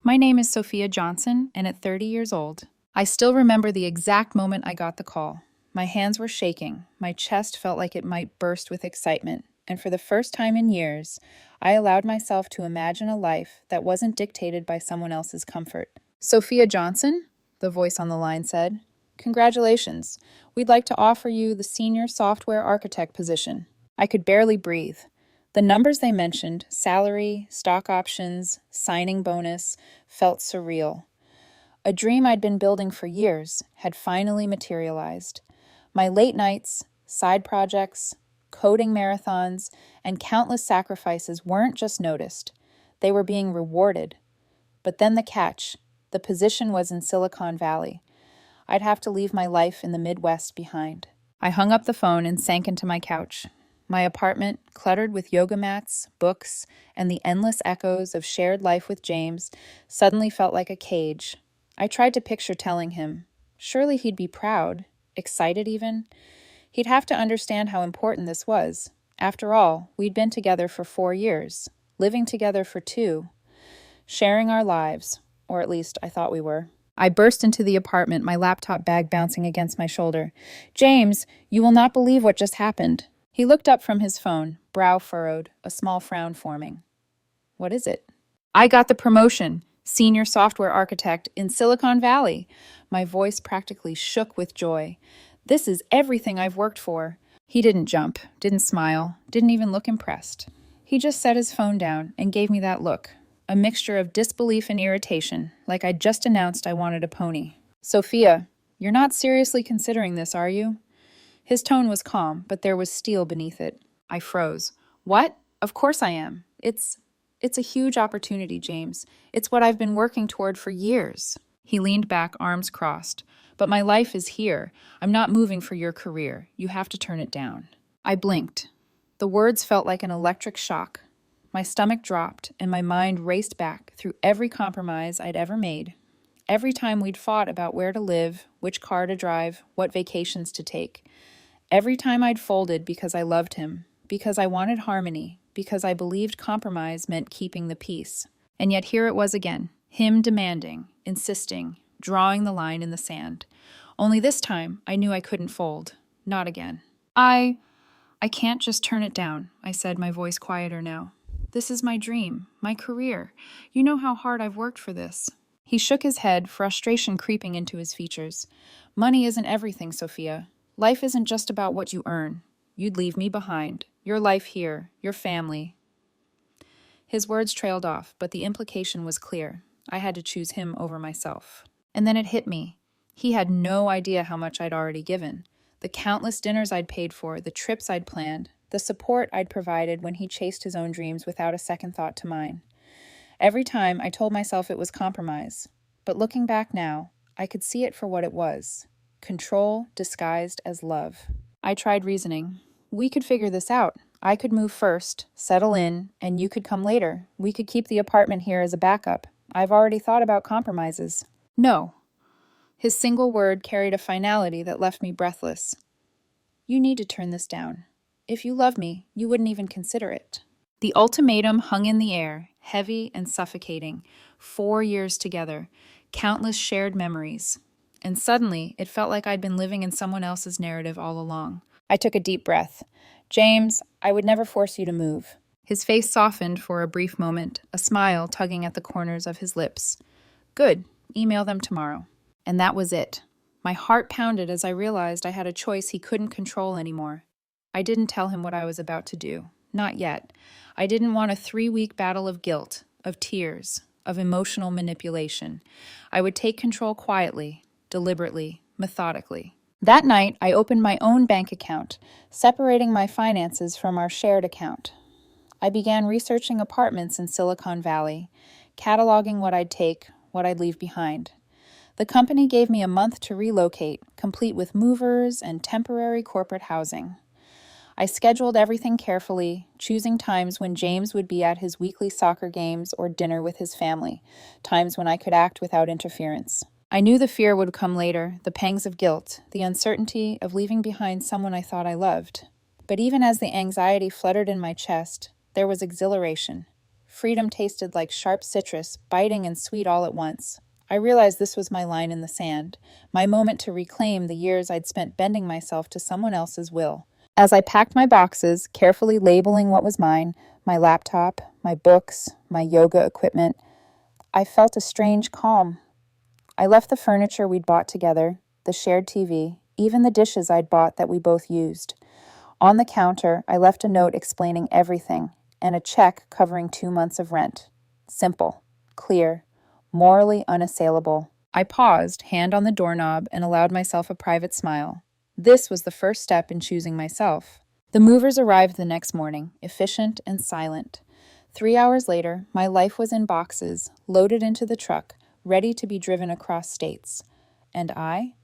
My name is Sophia Johnson, and at 30 years old, I still remember the exact moment I got the call. My hands were shaking, my chest felt like it might burst with excitement, and for the first time in years, I allowed myself to imagine a life that wasn't dictated by someone else's comfort. Sophia Johnson, the voice on the line said, "Congratulations. We'd like to offer you the senior software architect position." I could barely breathe. The numbers they mentioned, salary, stock options, signing bonus, felt surreal. A dream I'd been building for years had finally materialized. My late nights, side projects, coding marathons, and countless sacrifices weren't just noticed. They were being rewarded. But then the catch. The position was in Silicon Valley. I'd have to leave my life in the Midwest behind. I hung up the phone and sank into my couch. My apartment, cluttered with yoga mats, books, and the endless echoes of shared life with James, suddenly felt like a cage. I tried to picture telling him. Surely he'd be proud, excited even. He'd have to understand how important this was. After all, we'd been together for 4 years, living together for 2, sharing our lives, or at least I thought we were. I burst into the apartment, my laptop bag bouncing against my shoulder. "James, you will not believe what just happened." He looked up from his phone, brow furrowed, a small frown forming. "What is it?" "I got the promotion, senior software architect in Silicon Valley." My voice practically shook with joy. "This is everything I've worked for." He didn't jump, didn't smile, didn't even look impressed. He just set his phone down and gave me that look, a mixture of disbelief and irritation, like I'd just announced I wanted a pony. "Sophia, you're not seriously considering this, are you?" His tone was calm, but there was steel beneath it. I froze. "What? Of course I am. It's a huge opportunity, James. It's what I've been working toward for years." He leaned back, arms crossed. "But my life is here. I'm not moving for your career. You have to turn it down." I blinked. The words felt like an electric shock. My stomach dropped, and my mind raced back through every compromise I'd ever made. Every time we'd fought about where to live, which car to drive, what vacations to take. Every time I'd folded because I loved him, because I wanted harmony, because I believed compromise meant keeping the peace. And yet here it was again, him demanding, insisting, drawing the line in the sand. Only this time, I knew I couldn't fold. Not again. I can't just turn it down," I said, my voice quieter now. "This is my dream, my career. You know how hard I've worked for this." He shook his head, frustration creeping into his features. "Money isn't everything, Sophia. Life isn't just about what you earn. You'd leave me behind. Your life here, your family." His words trailed off, but the implication was clear. I had to choose him over myself. And then it hit me. He had no idea how much I'd already given. The countless dinners I'd paid for, the trips I'd planned, the support I'd provided when he chased his own dreams without a second thought to mine. Every time I told myself it was compromise. But looking back now, I could see it for what it was. Control disguised as love. I tried reasoning. We could figure this out. I could move first, settle in, and you could come later. We could keep the apartment here as a backup. I've already thought about compromises. No. His single word carried a finality that left me breathless. "You need to turn this down. If you love me, you wouldn't even consider it." The ultimatum hung in the air, heavy and suffocating. 4 years together, countless shared memories. And suddenly, it felt like I'd been living in someone else's narrative all along. I took a deep breath. "James, I would never force you to move." His face softened for a brief moment, a smile tugging at the corners of his lips. "Good. Email them tomorrow." And that was it. My heart pounded as I realized I had a choice he couldn't control anymore. I didn't tell him what I was about to do. Not yet. I didn't want a 3-week battle of guilt, of tears, of emotional manipulation. I would take control quietly, deliberately, methodically. That night, I opened my own bank account, separating my finances from our shared account. I began researching apartments in Silicon Valley, cataloging what I'd take, what I'd leave behind. The company gave me a month to relocate, complete with movers and temporary corporate housing. I scheduled everything carefully, choosing times when James would be at his weekly soccer games or dinner with his family, times when I could act without interference. I knew the fear would come later, the pangs of guilt, the uncertainty of leaving behind someone I thought I loved. But even as the anxiety fluttered in my chest, there was exhilaration. Freedom tasted like sharp citrus, biting and sweet all at once. I realized this was my line in the sand, my moment to reclaim the years I'd spent bending myself to someone else's will. As I packed my boxes, carefully labeling what was mine, my laptop, my books, my yoga equipment, I felt a strange calm. I left the furniture we'd bought together, the shared TV, even the dishes I'd bought that we both used. On the counter, I left a note explaining everything, and a check covering 2 months of rent. Simple, clear, morally unassailable. I paused, hand on the doorknob, and allowed myself a private smile. This was the first step in choosing myself. The movers arrived the next morning, efficient and silent. 3 hours later, my life was in boxes, loaded into the truck, ready to be driven across states. And I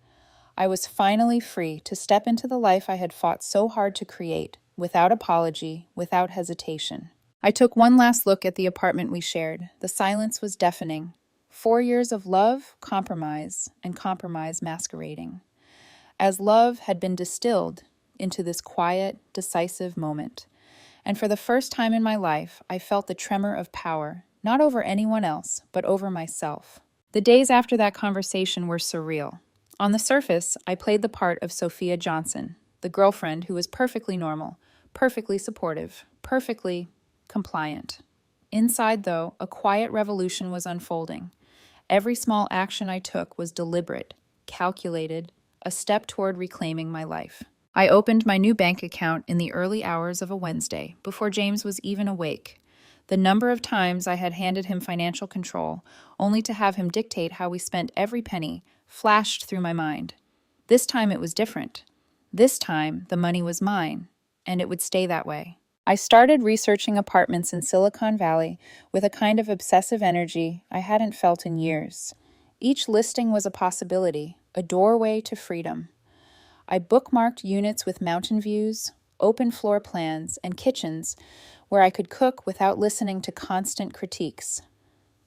was finally free to step into the life I had fought so hard to create, without apology, without hesitation. I took one last look at the apartment we shared. The silence was deafening. 4 years of love, compromise, and compromise masquerading. As love had been distilled into this quiet, decisive moment. And for the first time in my life, I felt the tremor of power, not over anyone else, but over myself. The days after that conversation were surreal. On the surface, I played the part of Sophia Johnson, the girlfriend who was perfectly normal, perfectly supportive, perfectly compliant. Inside, though, a quiet revolution was unfolding. Every small action I took was deliberate, calculated, a step toward reclaiming my life. I opened my new bank account in the early hours of a Wednesday, before James was even awake. The number of times I had handed him financial control, only to have him dictate how we spent every penny, flashed through my mind. This time it was different. This time the money was mine, and it would stay that way. I started researching apartments in Silicon Valley with a kind of obsessive energy I hadn't felt in years. Each listing was a possibility, a doorway to freedom. I bookmarked units with mountain views, open floor plans, and kitchens where I could cook without listening to constant critiques.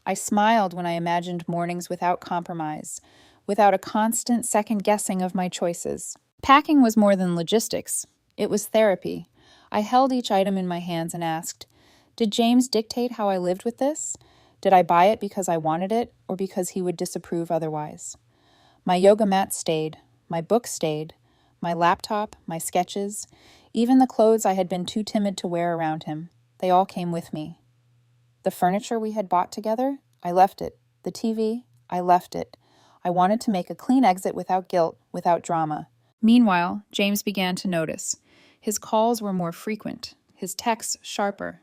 I smiled when I imagined mornings without compromise, without a constant second-guessing of my choices. Packing was more than logistics. It was therapy. I held each item in my hands and asked, did James dictate how I lived with this? Did I buy it because I wanted it, or because he would disapprove otherwise? My yoga mat stayed. My book stayed. My laptop, my sketches, even the clothes I had been too timid to wear around him, they all came with me. The furniture we had bought together, I left it. The TV, I left it. I wanted to make a clean exit without guilt, without drama. Meanwhile, James began to notice. His calls were more frequent, his texts sharper.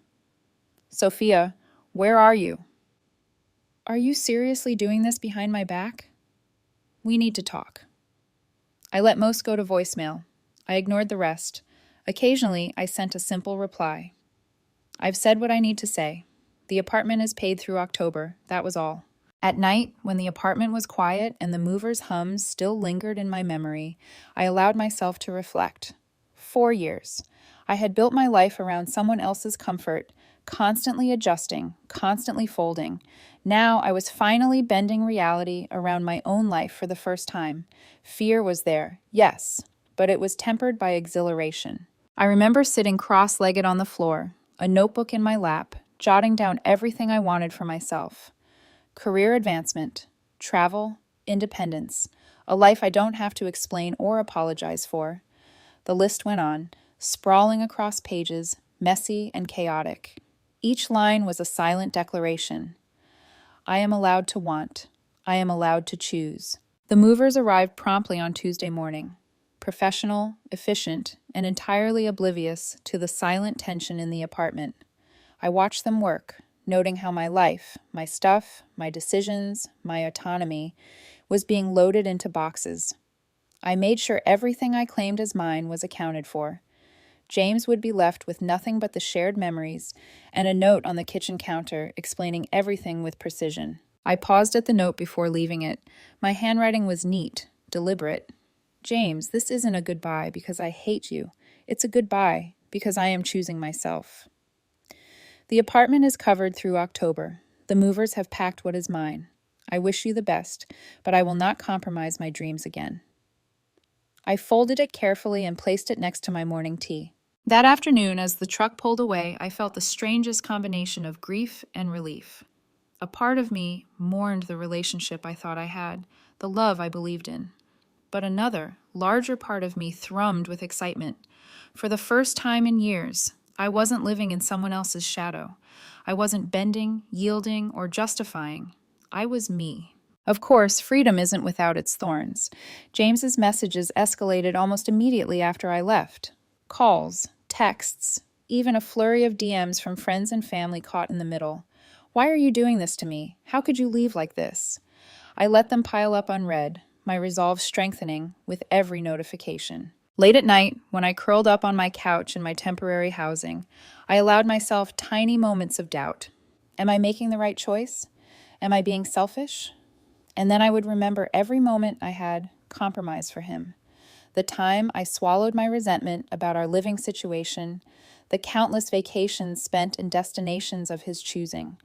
Sophia, where are you? Are you seriously doing this behind my back? We need to talk. I let most go to voicemail. I ignored the rest. Occasionally, I sent a simple reply. I've said what I need to say. The apartment is paid through October. That was all. At night, when the apartment was quiet and the movers' hums still lingered in my memory, I allowed myself to reflect. 4 years. I had built my life around someone else's comfort, constantly adjusting, constantly folding. Now I was finally bending reality around my own life for the first time. Fear was there, yes, but it was tempered by exhilaration. I remember sitting cross-legged on the floor, a notebook in my lap, jotting down everything I wanted for myself. Career advancement, travel, independence, a life I don't have to explain or apologize for. The list went on, sprawling across pages, messy and chaotic. Each line was a silent declaration. I am allowed to want. I am allowed to choose. The movers arrived promptly on Tuesday morning, professional, efficient, and entirely oblivious to the silent tension in the apartment. I watched them work, noting how my life, my stuff, my decisions, my autonomy, was being loaded into boxes. I made sure everything I claimed as mine was accounted for. James would be left with nothing but the shared memories and a note on the kitchen counter explaining everything with precision. I paused at the note before leaving it. My handwriting was neat, deliberate. James, this isn't a goodbye because I hate you. It's a goodbye because I am choosing myself. The apartment is covered through October. The movers have packed what is mine. I wish you the best, but I will not compromise my dreams again. I folded it carefully and placed it next to my morning tea. That afternoon, as the truck pulled away, I felt the strangest combination of grief and relief. A part of me mourned the relationship I thought I had, the love I believed in. But another, larger part of me thrummed with excitement. For the first time in years, I wasn't living in someone else's shadow. I wasn't bending, yielding, or justifying. I was me. Of course, freedom isn't without its thorns. James's messages escalated almost immediately after I left. Calls, texts, even a flurry of DMs from friends and family caught in the middle. Why are you doing this to me? How could you leave like this? I let them pile up unread, my resolve strengthening with every notification. Late at night, when I curled up on my couch in my temporary housing, I allowed myself tiny moments of doubt. Am I making the right choice? Am I being selfish? And then I would remember every moment I had compromised for him. The time I swallowed my resentment about our living situation, the countless vacations spent in destinations of his choosing,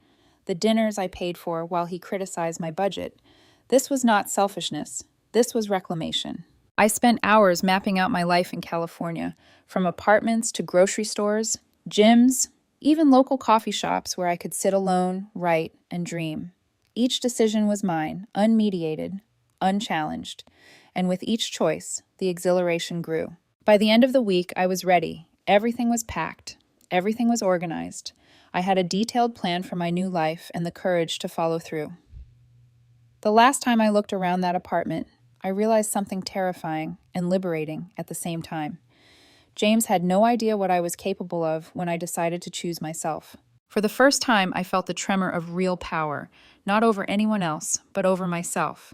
the dinners I paid for while he criticized my budget. This was not selfishness. This was reclamation. I spent hours mapping out my life in California, from apartments to grocery stores, gyms, even local coffee shops where I could sit alone, write, and dream. Each decision was mine, unmediated, unchallenged, and with each choice, the exhilaration grew. By the end of the week, I was ready. Everything was packed. Everything was organized. I had a detailed plan for my new life and the courage to follow through. The last time I looked around that apartment, I realized something terrifying and liberating at the same time. James had no idea what I was capable of when I decided to choose myself. For the first time, I felt the tremor of real power, not over anyone else, but over myself.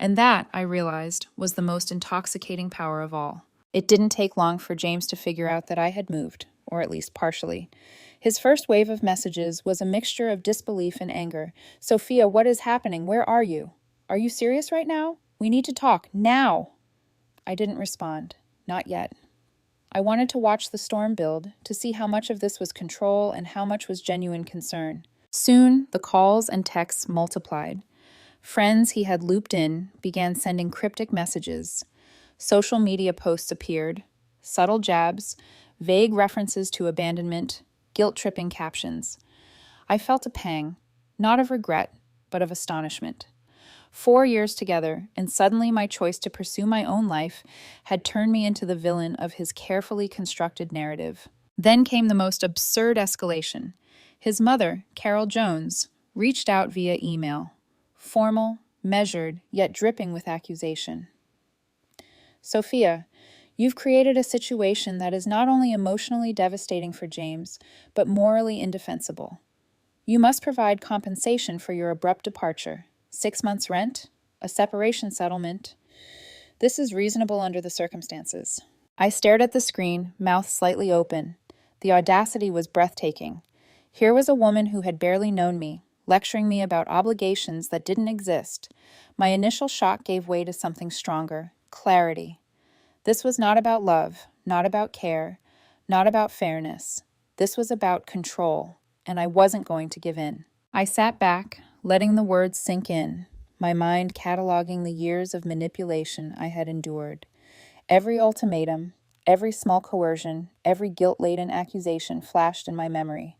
And that, I realized, was the most intoxicating power of all. It didn't take long for James to figure out that I had moved, or at least partially. His first wave of messages was a mixture of disbelief and anger. Sophia, what is happening? Where are you? Are you serious right now? We need to talk, now! I didn't respond. Not yet. I wanted to watch the storm build, to see how much of this was control and how much was genuine concern. Soon, the calls and texts multiplied. Friends he had looped in began sending cryptic messages. Social media posts appeared, subtle jabs, vague references to abandonment, guilt-tripping captions. I felt a pang, not of regret, but of astonishment. 4 years together, and suddenly my choice to pursue my own life had turned me into the villain of his carefully constructed narrative. Then came the most absurd escalation. His mother, Carol Jones, reached out via email. Formal, measured, yet dripping with accusation. Sophia, you've created a situation that is not only emotionally devastating for James, but morally indefensible. You must provide compensation for your abrupt departure. 6 months' rent, a separation settlement. This is reasonable under the circumstances. I stared at the screen, mouth slightly open. The audacity was breathtaking. Here was a woman who had barely known me, lecturing me about obligations that didn't exist. My initial shock gave way to something stronger, clarity. This was not about love, not about care, not about fairness. This was about control, and I wasn't going to give in. I sat back, letting the words sink in, my mind cataloging the years of manipulation I had endured. Every ultimatum, every small coercion, every guilt-laden accusation flashed in my memory.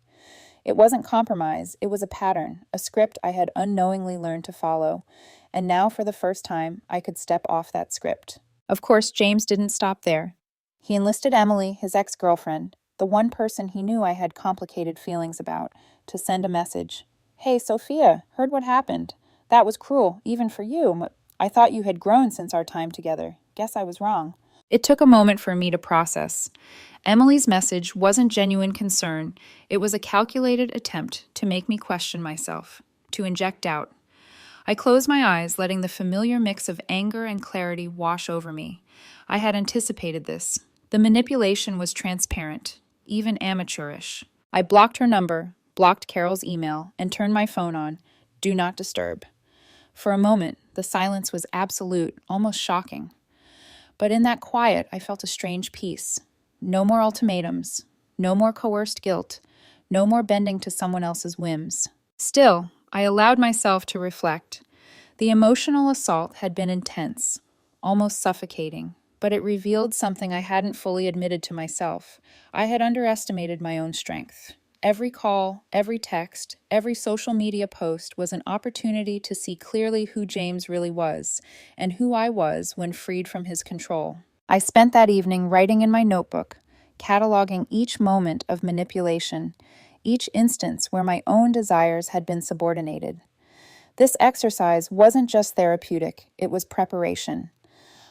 It wasn't compromise, it was a pattern, a script I had unknowingly learned to follow, and now for the first time I could step off that script. Of course, James didn't stop there. He enlisted Emily, his ex-girlfriend, the one person he knew I had complicated feelings about, to send a message. Hey, Sophia, heard what happened. That was cruel, even for you. I thought you had grown since our time together. Guess I was wrong. It took a moment for me to process. Emily's message wasn't genuine concern. It was a calculated attempt to make me question myself, to inject doubt. I closed my eyes, letting the familiar mix of anger and clarity wash over me. I had anticipated this. The manipulation was transparent, even amateurish. I blocked her number, blocked Carol's email, and turned my phone on. Do not disturb. For a moment, the silence was absolute, almost shocking. But in that quiet, I felt a strange peace. No more ultimatums, no more coerced guilt, no more bending to someone else's whims. Still, I allowed myself to reflect. The emotional assault had been intense, almost suffocating. but it revealed something I hadn't fully admitted to myself. I had underestimated my own strength. Every call, every text, every social media post was an opportunity to see clearly who James really was and who I was when freed from his control. I spent that evening writing in my notebook, cataloging each moment of manipulation, each instance where my own desires had been subordinated. This exercise wasn't just therapeutic, it was preparation.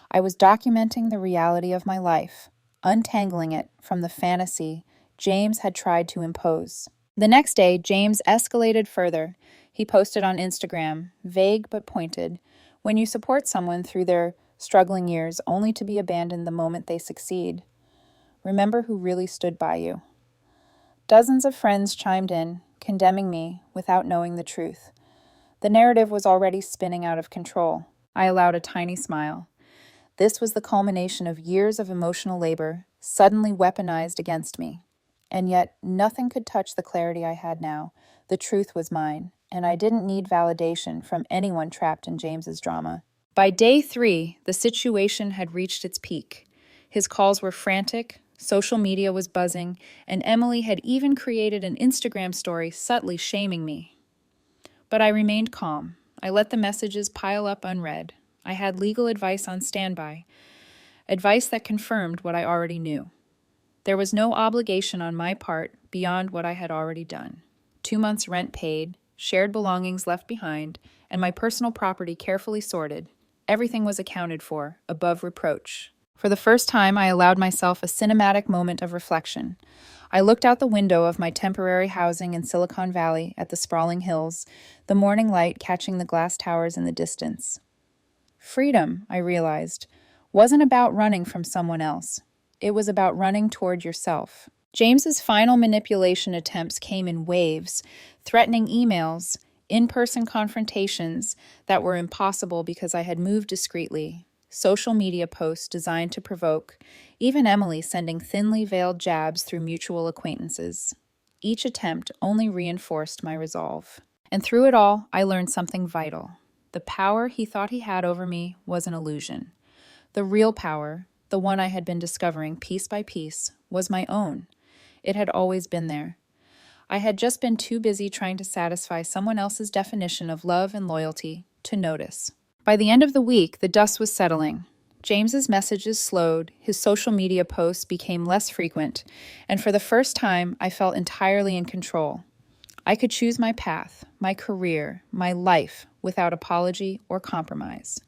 I was documenting the reality of my life, untangling it from the fantasy James had tried to impose. The next day, James escalated further. He posted on Instagram, vague but pointed, "When you support someone through their struggling years only to be abandoned the moment they succeed, remember who really stood by you." Dozens of friends chimed in, condemning me without knowing the truth. The narrative was already spinning out of control. I allowed a tiny smile. This was the culmination of years of emotional labor, suddenly weaponized against me. And yet, nothing could touch the clarity I had now. The truth was mine, and I didn't need validation from anyone trapped in James's drama. By day 3, the situation had reached its peak. His calls were frantic, social media was buzzing, and Emily had even created an Instagram story subtly shaming me. But I remained calm. I let the messages pile up unread. I had legal advice on standby, advice that confirmed what I already knew. There was no obligation on my part beyond what I had already done. 2 months' rent paid, shared belongings left behind, and my personal property carefully sorted. Everything was accounted for, above reproach. For the first time, I allowed myself a cinematic moment of reflection. I looked out the window of my temporary housing in Silicon Valley at the sprawling hills, the morning light catching the glass towers in the distance. Freedom, I realized, wasn't about running from someone else. It was about running toward yourself. James's final manipulation attempts came in waves, threatening emails, in-person confrontations that were impossible because I had moved discreetly, social media posts designed to provoke, even Emily sending thinly veiled jabs through mutual acquaintances. Each attempt only reinforced my resolve. And through it all, I learned something vital. The power he thought he had over me was an illusion. The real power, the one I had been discovering piece by piece, was my own. It had always been there. I had just been too busy trying to satisfy someone else's definition of love and loyalty to notice. By the end of the week, the dust was settling. James's messages slowed, his social media posts became less frequent, and for the first time, I felt entirely in control. I could choose my path, my career, my life without apology or compromise.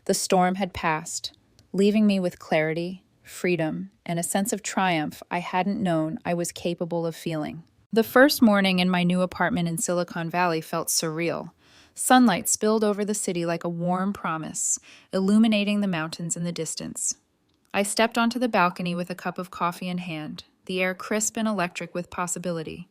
The storm had passed, leaving me with clarity, freedom, and a sense of triumph I hadn't known I was capable of feeling. The first morning in my new apartment in Silicon Valley felt surreal. Sunlight spilled over the city like a warm promise, illuminating the mountains in the distance. I stepped onto the balcony with a cup of coffee in hand, the air crisp and electric with possibility.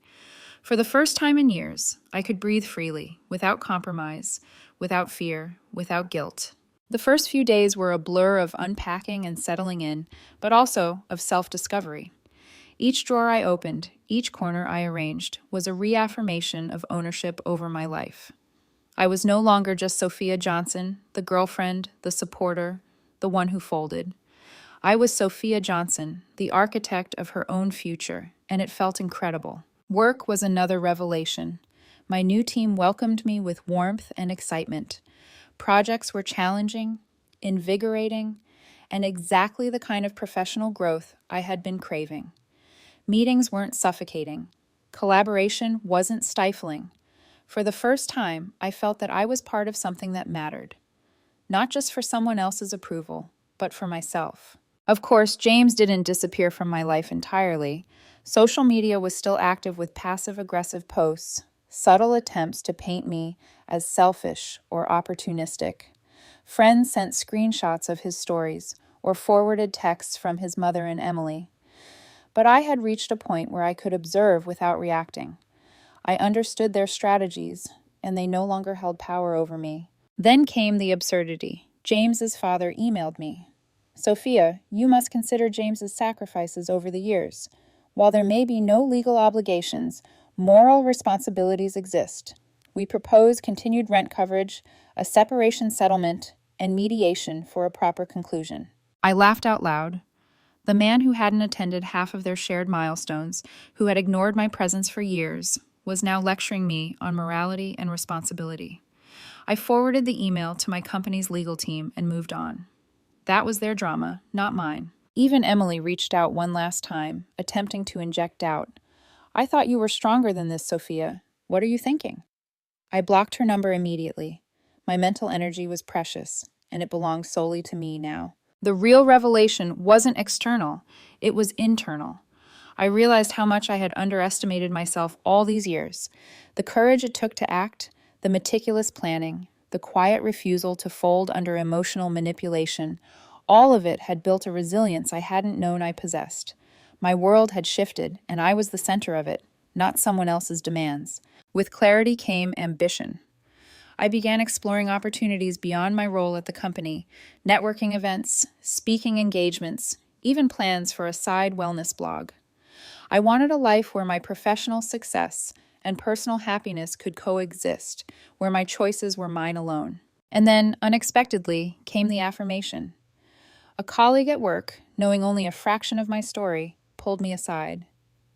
For the first time in years, I could breathe freely, without compromise, without fear, without guilt. The first few days were a blur of unpacking and settling in, but also of self-discovery. Each drawer I opened, each corner I arranged, was a reaffirmation of ownership over my life. I was no longer just Sophia Johnson, the girlfriend, the supporter, the one who folded. I was Sophia Johnson, the architect of her own future, and it felt incredible. Work was another revelation. My new team welcomed me with warmth and excitement. Projects were challenging, invigorating, and exactly the kind of professional growth I had been craving. Meetings weren't suffocating. Collaboration wasn't stifling. For the first time, I felt that I was part of something that mattered. Not just for someone else's approval, but for myself. Of course, James didn't disappear from my life entirely. Social media was still active with passive-aggressive posts, subtle attempts to paint me as selfish or opportunistic. Friends sent screenshots of his stories or forwarded texts from his mother and Emily. But I had reached a point where I could observe without reacting. I understood their strategies, and they no longer held power over me. Then came the absurdity. James's father emailed me. "Sophia, you must consider James's sacrifices over the years. While there may be no legal obligations, moral responsibilities exist. We propose continued rent coverage, a separation settlement, and mediation for a proper conclusion." I laughed out loud. The man who hadn't attended half of their shared milestones, who had ignored my presence for years, was now lecturing me on morality and responsibility. I forwarded the email to my company's legal team and moved on. That was their drama, not mine. Even Emily reached out one last time, attempting to inject doubt. I thought you were stronger than this, Sophia. What are you thinking? I blocked her number immediately. My mental energy was precious, and it belonged solely to me now. The real revelation wasn't external, it was internal. I realized how much I had underestimated myself all these years. The courage it took to act, the meticulous planning, the quiet refusal to fold under emotional manipulation, all of it had built a resilience I hadn't known I possessed. My world had shifted, and I was the center of it, not someone else's demands. With clarity came ambition. I began exploring opportunities beyond my role at the company, networking events, speaking engagements, even plans for a side wellness blog. I wanted a life where my professional success and personal happiness could coexist, where my choices were mine alone. And then, unexpectedly, came the affirmation. A colleague at work, knowing only a fraction of my story, pulled me aside.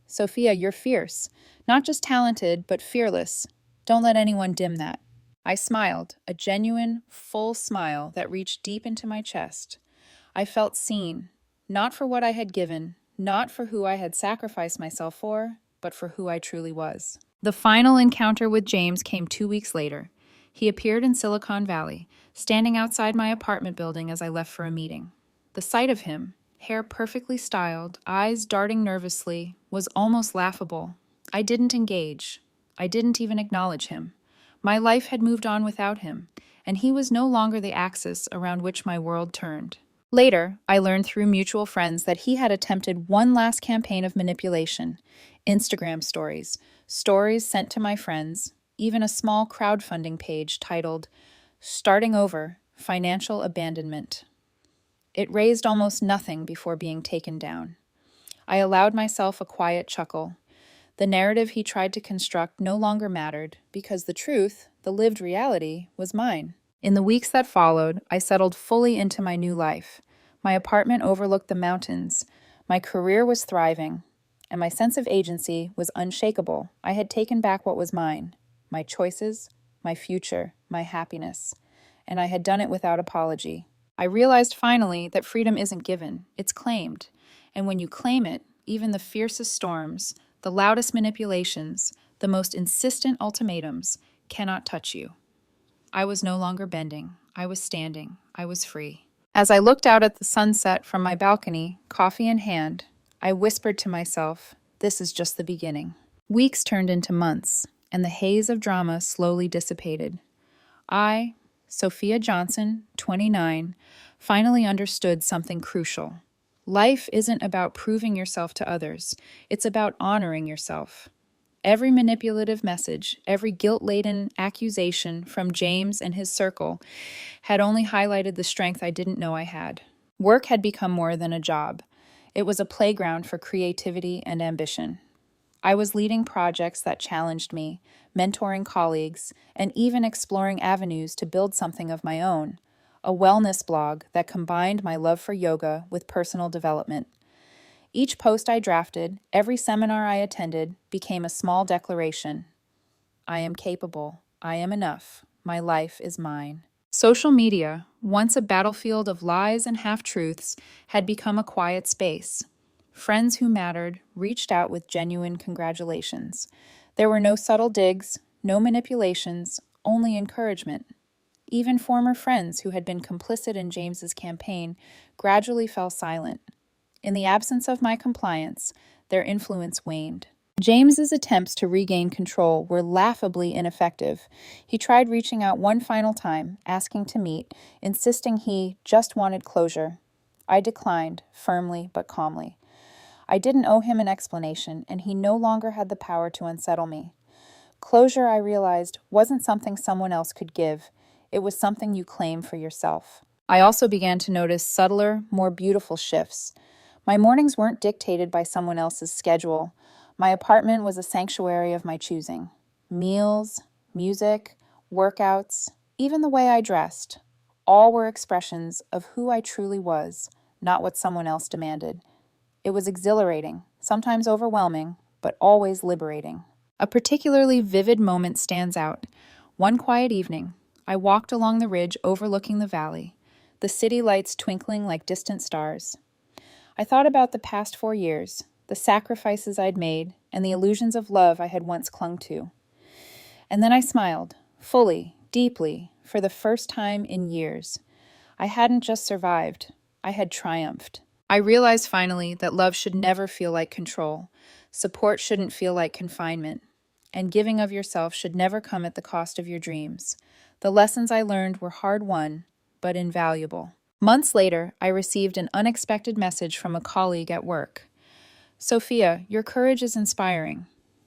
Sophia, you're fierce. Not just talented, but fearless. Don't let anyone dim that. I smiled, a genuine, full smile that reached deep into my chest. I felt seen, not for what I had given, not for who I had sacrificed myself for, but for who I truly was. The final encounter with James came 2 weeks later. He appeared in Silicon Valley, standing outside my apartment building as I left for a meeting. The sight of him, hair perfectly styled, eyes darting nervously, was almost laughable. I didn't engage. I didn't even acknowledge him. My life had moved on without him, and he was no longer the axis around which my world turned. Later, I learned through mutual friends that he had attempted one last campaign of manipulation. Instagram stories, stories sent to my friends, even a small crowdfunding page titled, "Starting Over, Financial Abandonment." It raised almost nothing before being taken down. I allowed myself a quiet chuckle. The narrative he tried to construct no longer mattered, because the truth, the lived reality, was mine. In the weeks that followed, I settled fully into my new life. My apartment overlooked the mountains. My career was thriving, and my sense of agency was unshakable. I had taken back what was mine, my choices, my future, my happiness, and I had done it without apology. I realized finally that freedom isn't given, it's claimed. And when you claim it, even the fiercest storms, the loudest manipulations, the most insistent ultimatums cannot touch you. I was no longer bending. I was standing. I was free. As I looked out at the sunset from my balcony, coffee in hand, I whispered to myself, this is just the beginning. Weeks turned into months, and the haze of drama slowly dissipated. I, Sophia Johnson, 29, finally understood something crucial. Life isn't about proving yourself to others. It's about honoring yourself. Every manipulative message, every guilt-laden accusation from James and his circle had only highlighted the strength I didn't know I had. Work had become more than a job. It was a playground for creativity and ambition. I was leading projects that challenged me, mentoring colleagues, and even exploring avenues to build something of my own, a wellness blog that combined my love for yoga with personal development. Each post I drafted, every seminar I attended, became a small declaration. I am capable. I am enough. My life is mine. Social media, once a battlefield of lies and half-truths, had become a quiet space. Friends who mattered reached out with genuine congratulations. There were no subtle digs, no manipulations, only encouragement. Even former friends who had been complicit in James's campaign gradually fell silent. In the absence of my compliance, their influence waned. James's attempts to regain control were laughably ineffective. He tried reaching out one final time, asking to meet, insisting he just wanted closure. I declined, firmly but calmly. I didn't owe him an explanation, and he no longer had the power to unsettle me. Closure, I realized, wasn't something someone else could give. It was something you claim for yourself. I also began to notice subtler, more beautiful shifts. My mornings weren't dictated by someone else's schedule. My apartment was a sanctuary of my choosing. Meals, music, workouts, even the way I dressed, all were expressions of who I truly was, not what someone else demanded. It was exhilarating, sometimes overwhelming, but always liberating. A particularly vivid moment stands out. One quiet evening, I walked along the ridge overlooking the valley, the city lights twinkling like distant stars. I thought about the past 4 years, the sacrifices I'd made, and the illusions of love I had once clung to. And then I smiled, fully, deeply, for the first time in years. I hadn't just survived, I had triumphed. I realized finally that love should never feel like control, support shouldn't feel like confinement, and giving of yourself should never come at the cost of your dreams. The lessons I learned were hard-won, but invaluable. Months later, I received an unexpected message from a colleague at work. "Sophia, your courage is inspiring.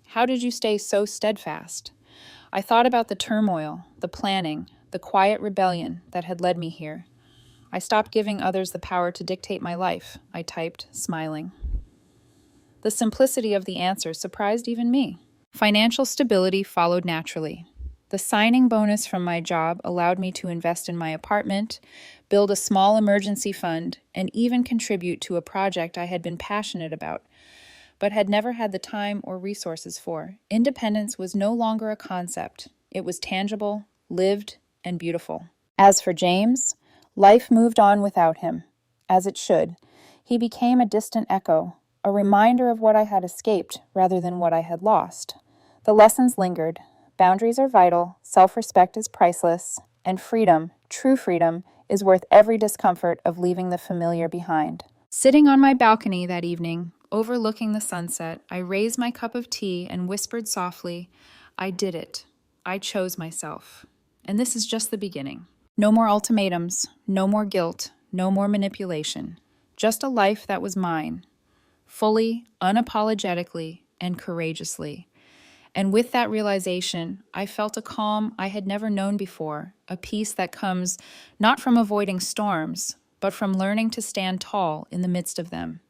How did you stay so steadfast?" I thought about the turmoil, the planning, the quiet rebellion that had led me here. "I stopped giving others the power to dictate my life," I typed, smiling. The simplicity of the answer surprised even me. Financial stability followed naturally. The signing bonus from my job allowed me to invest in my apartment, build a small emergency fund, and even contribute to a project I had been passionate about, but had never had the time or resources for. Independence was no longer a concept. It was tangible, lived, and beautiful. As for James, life moved on without him, as it should. He became a distant echo, a reminder of what I had escaped rather than what I had lost. The lessons lingered. Boundaries are vital, self-respect is priceless, and freedom, true freedom, is worth every discomfort of leaving the familiar behind. Sitting on my balcony that evening, overlooking the sunset, I raised my cup of tea and whispered softly, "I did it. I chose myself. And this is just the beginning. No more ultimatums, no more guilt, no more manipulation. Just a life that was mine, fully, unapologetically, and courageously." And with that realization, I felt a calm I had never known before, a peace that comes not from avoiding storms, but from learning to stand tall in the midst of them.